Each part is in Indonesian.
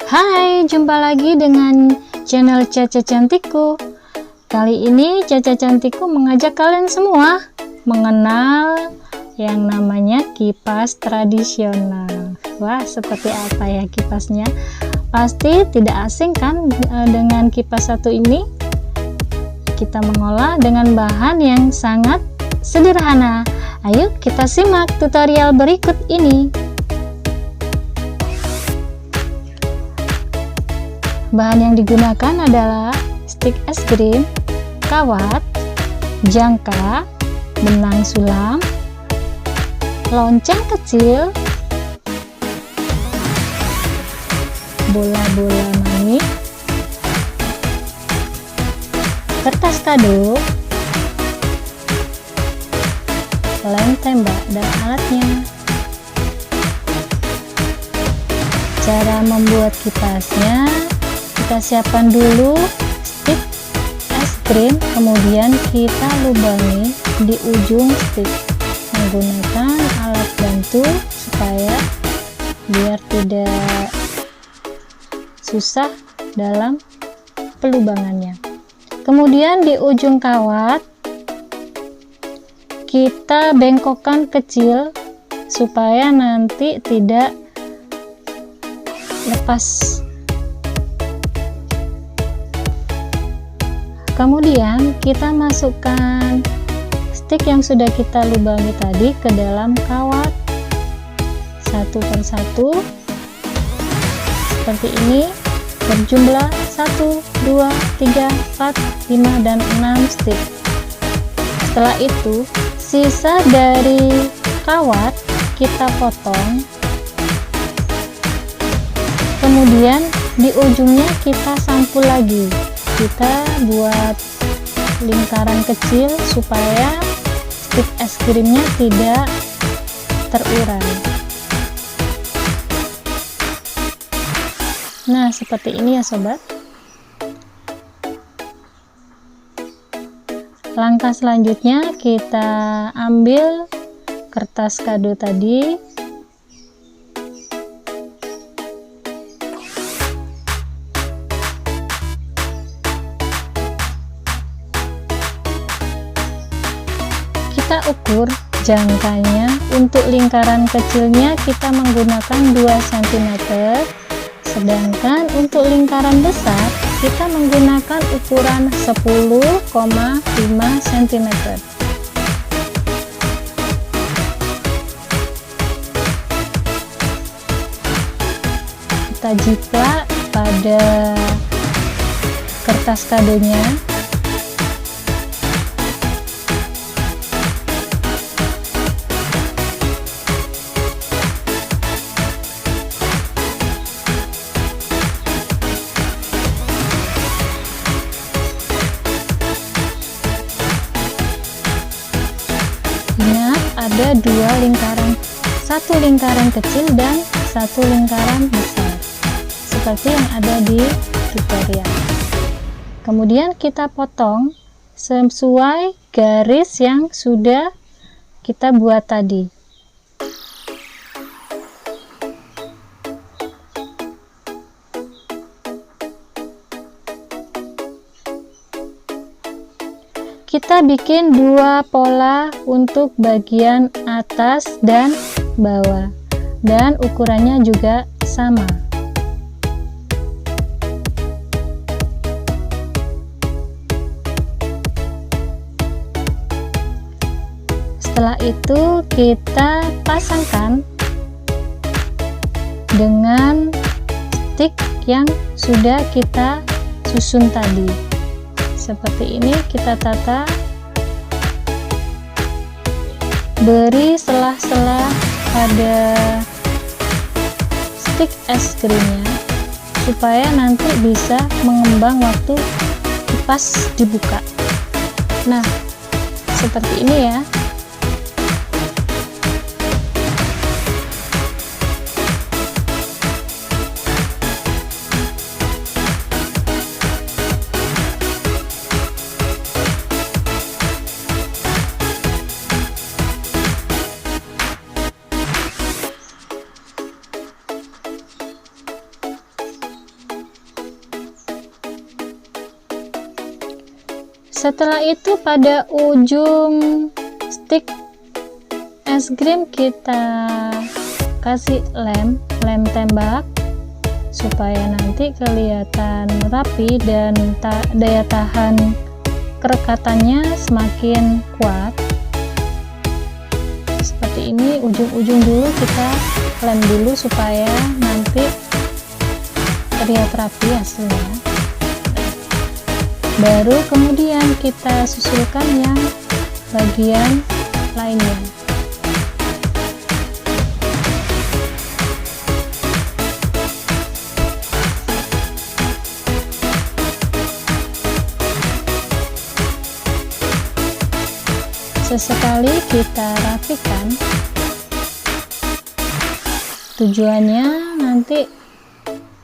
Hai, jumpa lagi dengan channel Caca Cantikku. Kali ini Caca Cantikku mengajak kalian semua mengenal yang namanya kipas tradisional. Wah, seperti apa ya kipasnya? Pasti tidak asing kan dengan kipas satu ini? Kita mengolah dengan bahan yang sangat sederhana. Ayo kita simak tutorial berikut ini. Bahan yang digunakan adalah stik es krim, kawat, jangka, benang sulam, lonceng kecil, bola-bola manik, kertas kado, lem tembak dan alatnya. Cara membuat kipasnya, kita siapkan dulu stik es krim, kemudian kita lubangi di ujung stik menggunakan alat bantu supaya biar tidak susah dalam pelubangannya. Kemudian di ujung kawat kita bengkokkan kecil supaya nanti tidak lepas. Kemudian kita masukkan stik yang sudah kita lubangi tadi ke dalam kawat satu persatu seperti ini, berjumlah 1, 2, 3, 4, 5, dan 6 stik. Setelah itu sisa dari kawat kita potong, kemudian di ujungnya kita sampul lagi. Kita buat lingkaran kecil supaya stik es krimnya tidak terurai. Nah, seperti ini ya sobat. Langkah selanjutnya kita ambil kertas kado tadi, kita ukur jangkanya. Untuk lingkaran kecilnya kita menggunakan 2 cm, sedangkan untuk lingkaran besar kita menggunakan ukuran 10,5 cm. Kita jiplak pada kertas kadonya. Ingat, ada 2 lingkaran, 1 lingkaran kecil dan 1 lingkaran besar, seperti yang ada di tutorial. Kemudian kita potong sesuai garis yang sudah kita buat tadi. Kita bikin 2 pola untuk bagian atas dan bawah, dan ukurannya juga sama. Setelah itu kita pasangkan dengan stik yang sudah kita susun tadi. Seperti ini kita tata, beri selah-selah pada stik es krimnya supaya nanti bisa mengembang waktu kipas dibuka. Nah, seperti ini ya. Setelah itu pada ujung stick es krim kita kasih lem tembak supaya nanti kelihatan rapi dan daya tahan kerekatannya semakin kuat. Seperti ini, ujung-ujung dulu kita lem dulu supaya nanti terlihat rapi hasilnya. Baru kemudian kita susulkan yang bagian lainnya. Sesekali kita rapikan, tujuannya nanti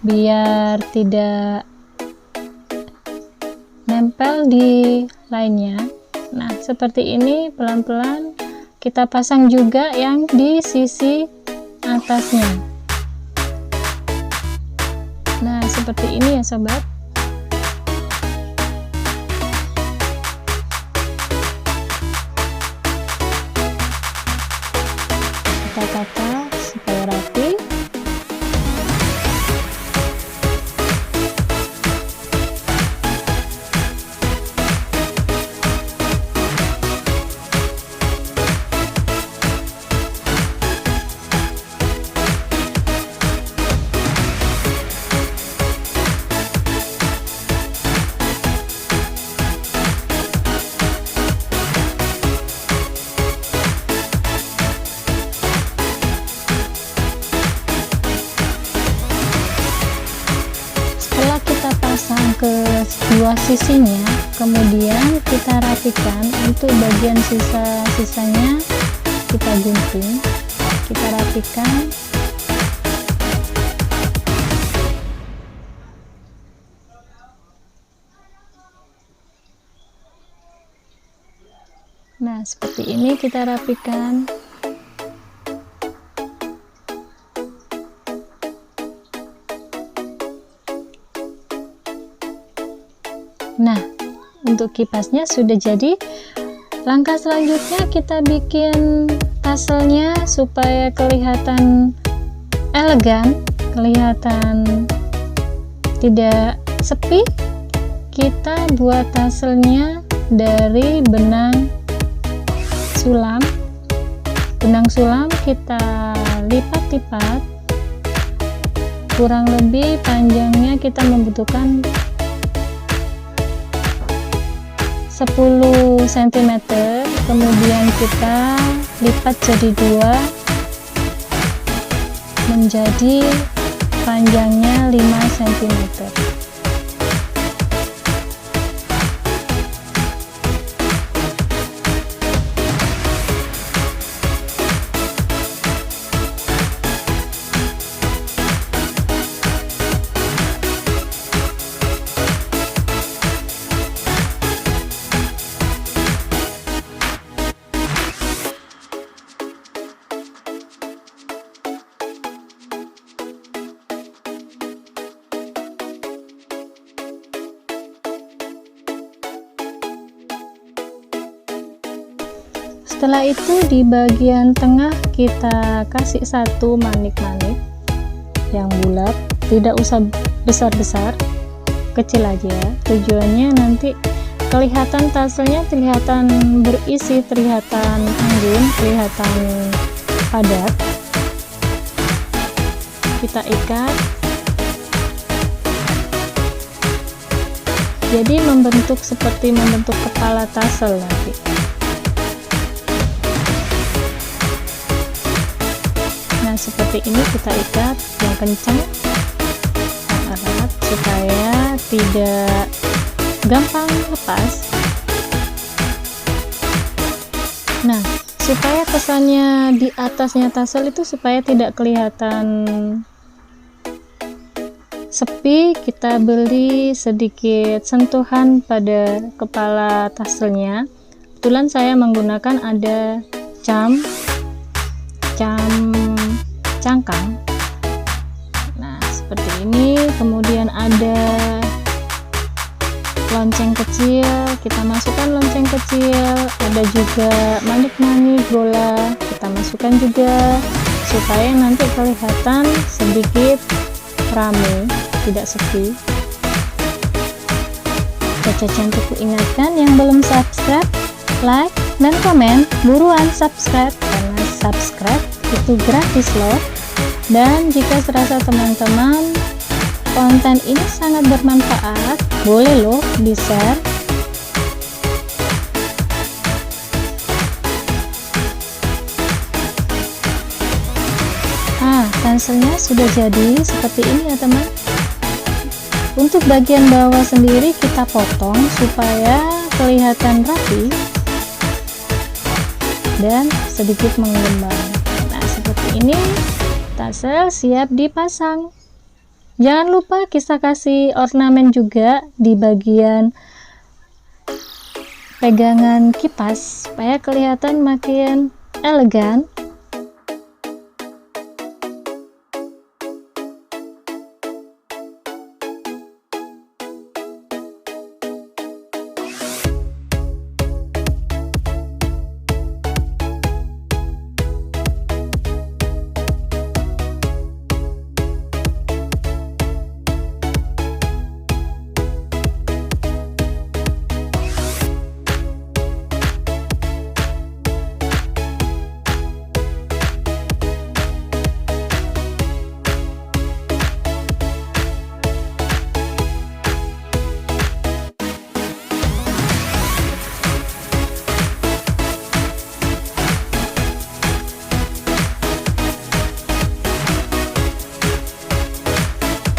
biar tidak nempel di lainnya. Nah, seperti ini pelan-pelan kita pasang juga yang di sisi atasnya. Nah, seperti ini ya sobat. Kita tata supaya rapi. Pasang ke dua sisinya, kemudian kita rapikan. Untuk bagian sisanya kita gunting, kita rapikan. Nah, seperti ini kita rapikan. Nah, untuk kipasnya sudah jadi. Langkah selanjutnya kita bikin taselnya supaya kelihatan elegan, kelihatan tidak sepi. Kita buat taselnya dari benang sulam. Benang sulam kita lipat-lipat. Kurang lebih panjangnya kita membutuhkan 10 cm, kemudian kita lipat jadi 2 menjadi panjangnya 5 cm. Setelah itu di bagian tengah kita kasih satu manik-manik yang bulat, tidak usah besar-besar, kecil aja. Tujuannya nanti kelihatan taselnya kelihatan berisi, kelihatan anggun, kelihatan padat. Kita ikat, jadi membentuk seperti membentuk kepala tasel nanti. Nah, seperti ini kita ikat yang kencang, erat, supaya tidak gampang lepas. Nah, supaya kesannya di atasnya tasel itu supaya tidak kelihatan sepi, kita beri sedikit sentuhan pada kepala taselnya. Kebetulan saya menggunakan ada cam cangkang. Nah, seperti ini. Kemudian ada lonceng kecil, kita masukkan lonceng kecil. Ada juga manik-manik bola, kita masukkan juga supaya nanti kelihatan sedikit rame, tidak sepi. Caca Cantikku ingatkan yang belum subscribe, like dan komen, buruan subscribe, karena subscribe itu gratis loh. Dan jika serasa teman-teman konten ini sangat bermanfaat, boleh loh di-share. Pensilnya sudah jadi seperti ini ya teman. Untuk bagian bawah sendiri kita potong supaya kelihatan rapi dan sedikit mengembang. Nah, seperti ini tassel siap dipasang. Jangan lupa kita kasih ornamen juga di bagian pegangan kipas supaya kelihatan makin elegan.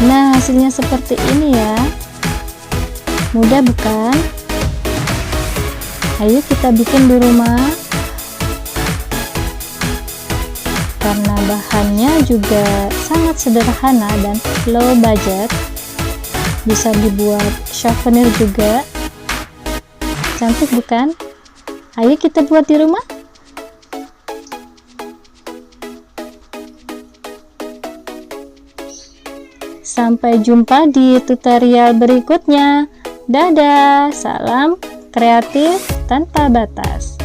Nah, hasilnya seperti ini ya. Mudah bukan? Ayo kita bikin di rumah. Karena bahannya juga sangat sederhana dan low budget. Bisa dibuat souvenir juga. Cantik bukan? Ayo kita buat di rumah. Sampai jumpa di tutorial berikutnya. Dadah, salam kreatif tanpa batas.